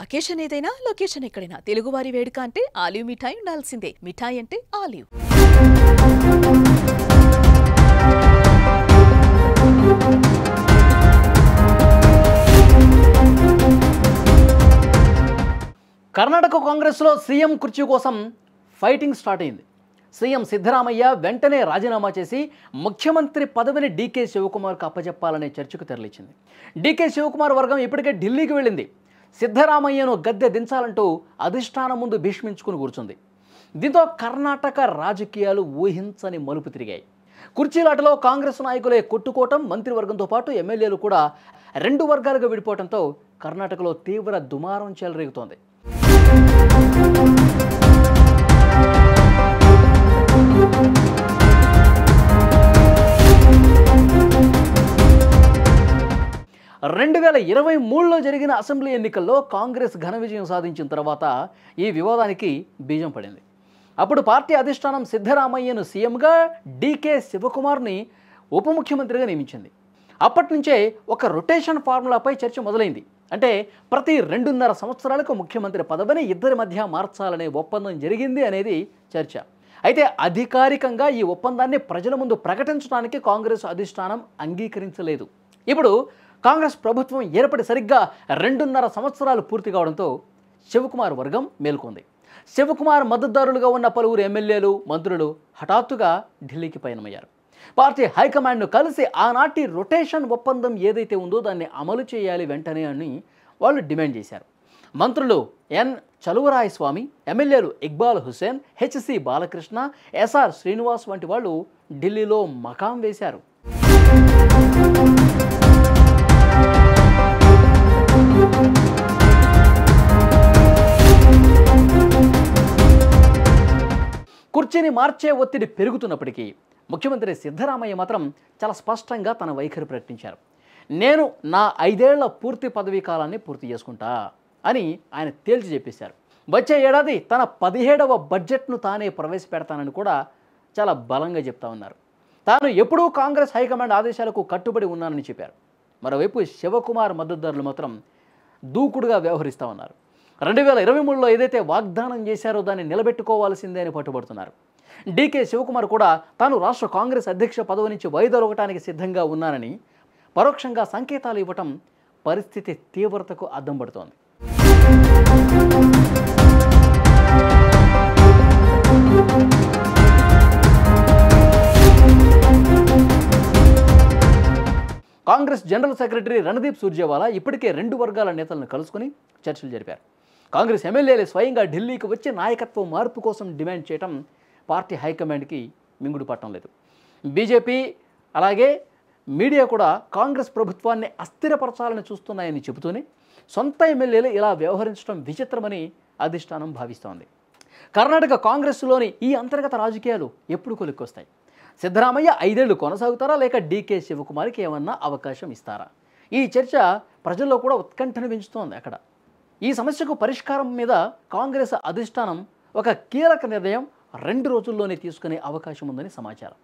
Occasion ఏదైనా location ఎక్కడైనా తెలుగువారి వేడుక అంటే ఆలివ్ మిఠాయి ఉండాల్సిందే. మిఠాయి అంటే ఆలివ్. కర్ణాటక కాంగ్రెస్లో సీఎం కుర్చీ కోసం ఫైటింగ్ స్టార్ట్ అయింది. సీఎం సిద్ధరామయ్య వెంటనే రాజీనామా చేసి ముఖ్యమంత్రి పదవిని డీకే శివకుమార్కు అప్పచెప్పాలనే చర్చకు తెరలిచ్చింది. డీకే శివకుమార్ వర్గం ఇప్పటికే ఢిల్లీకి వెళ్ళింది. సిద్ధరామయ్యను గద్దె దించాలంటూ అధిష్టానం ముందు భీష్మించుకుని కూర్చుంది. దీంతో కర్ణాటక రాజకీయాలు ఊహించని మలుపు తిరిగాయి. కుర్చీలాటలో కాంగ్రెస్ నాయకులే కొట్టుకోవటం, మంత్రివర్గంతో పాటు ఎమ్మెల్యేలు కూడా రెండు వర్గాలుగా విడిపోవడంతో కర్ణాటకలో తీవ్ర దుమారం చెలరేగుతోంది. రెండు 2023లో జరిగిన అసెంబ్లీ ఎన్నికల్లో కాంగ్రెస్ ఘన విజయం సాధించిన తర్వాత ఈ వివాదానికి బీజం పడింది. అప్పుడు పార్టీ అధిష్టానం సిద్ధరామయ్యను సీఎంగా, డీకే శివకుమార్ని ఉప ముఖ్యమంత్రిగా నియమించింది. అప్పటి నుంచే ఒక రొటేషన్ ఫార్ములాపై చర్చ మొదలైంది. అంటే ప్రతి 2.5 సంవత్సరాలకు ముఖ్యమంత్రి పదవిని ఇద్దరి మధ్య మార్చాలనే ఒప్పందం జరిగింది అనేది చర్చ. అయితే అధికారికంగా ఈ ఒప్పందాన్ని ప్రజల ముందు ప్రకటించడానికి కాంగ్రెస్ అధిష్టానం అంగీకరించలేదు. ఇప్పుడు కాంగ్రెస్ ప్రభుత్వం ఏర్పడి సరిగ్గా 2.5 సంవత్సరాలు పూర్తి కావడంతో శివకుమార్ వర్గం మేల్కొంది. శివకుమార్ మద్దతుదారులుగా ఉన్న పలువురు ఎమ్మెల్యేలు, మంత్రులు హఠాత్తుగా ఢిల్లీకి పయనమయ్యారు. పార్టీ హైకమాండ్ను కలిసి ఆనాటి రొటేషన్ ఒప్పందం ఏదైతే ఉందో దాన్ని అమలు చేయాలి వెంటనే అని వాళ్ళు డిమాండ్ చేశారు. మంత్రులు ఎన్ చలువరాయస్వామి, ఎమ్మెల్యేలు ఇక్బాల్ హుసేన్, హెచ్సి బాలకృష్ణ, ఎస్ఆర్ శ్రీనివాస్ వంటి వాళ్ళు ఢిల్లీలో మకాం వేశారు. కుర్చీని మార్చే ఒత్తిడి పెరుగుతున్నప్పటికీ ముఖ్యమంత్రి సిద్ధరామయ్య మాత్రం చాలా స్పష్టంగా తన వైఖరి ప్రకటించారు. నేను నా 5 ఏళ్ల పూర్తి పదవీ కాలాన్ని పూర్తి చేసుకుంటా అని ఆయన తేల్చి చెప్పేశారు. వచ్చే ఏడాది తన 17వ బడ్జెట్ను తానే ప్రవేశపెడతానని కూడా చాలా బలంగా చెప్తా ఉన్నారు. తాను ఎప్పుడూ కాంగ్రెస్ హైకమాండ్ ఆదేశాలకు కట్టుబడి ఉన్నానని చెప్పారు. మరోవైపు శివకుమార్ మద్దతుదారులు మాత్రం దూకుడుగా వ్యవహరిస్తూ ఉన్నారు. 2023లో ఏదైతే వాగ్దానం చేశారో దాన్ని నిలబెట్టుకోవాల్సిందే అని పట్టుబడుతున్నారు. డీకే శివకుమార్ కూడా తాను రాష్ట్ర కాంగ్రెస్ అధ్యక్ష పదవి నుంచి వైదొలగటానికి సిద్ధంగా ఉన్నానని పరోక్షంగా సంకేతాలు ఇవ్వటం పరిస్థితి తీవ్రతకు అద్దం పడుతోంది. కాంగ్రెస్ జనరల్ సెక్రటరీ రణదీప్ సుర్జేవాలా ఇప్పటికే 2 వర్గాల నేతలను కలుసుకుని చర్చలు జరిపారు. కాంగ్రెస్ ఎమ్మెల్యేలు స్వయంగా ఢిల్లీకి వచ్చి నాయకత్వ మార్పు కోసం డిమాండ్ చేయడం పార్టీ హైకమాండ్కి మింగుడు పట్టడం లేదు. బీజేపీ అలాగే మీడియా కూడా కాంగ్రెస్ ప్రభుత్వాన్ని అస్థిరపరచాలని చూస్తున్నాయని చెబుతూనే సొంత ఎమ్మెల్యేలు ఇలా వ్యవహరించడం విచిత్రమని అధిష్టానం భావిస్తోంది. కర్ణాటక కాంగ్రెస్లోని ఈ అంతర్గత రాజకీయాలు ఎప్పుడు కొలిక్కొస్తాయి? సిద్ధరామయ్య 5 ఏళ్లు కొనసాగుతారా, లేక డీకే శివకుమార్కి ఏమన్నా అవకాశం ఇస్తారా? ఈ చర్చ ప్రజల్లో కూడా ఉత్కంఠను పెంచుతోంది. అక్కడ ఈ సమస్యకు పరిష్కారం మీద కాంగ్రెస్ అధిష్టానం ఒక కీలక నిర్ణయం 2 రోజుల్లోనే తీసుకునే అవకాశం ఉందని సమాచారం.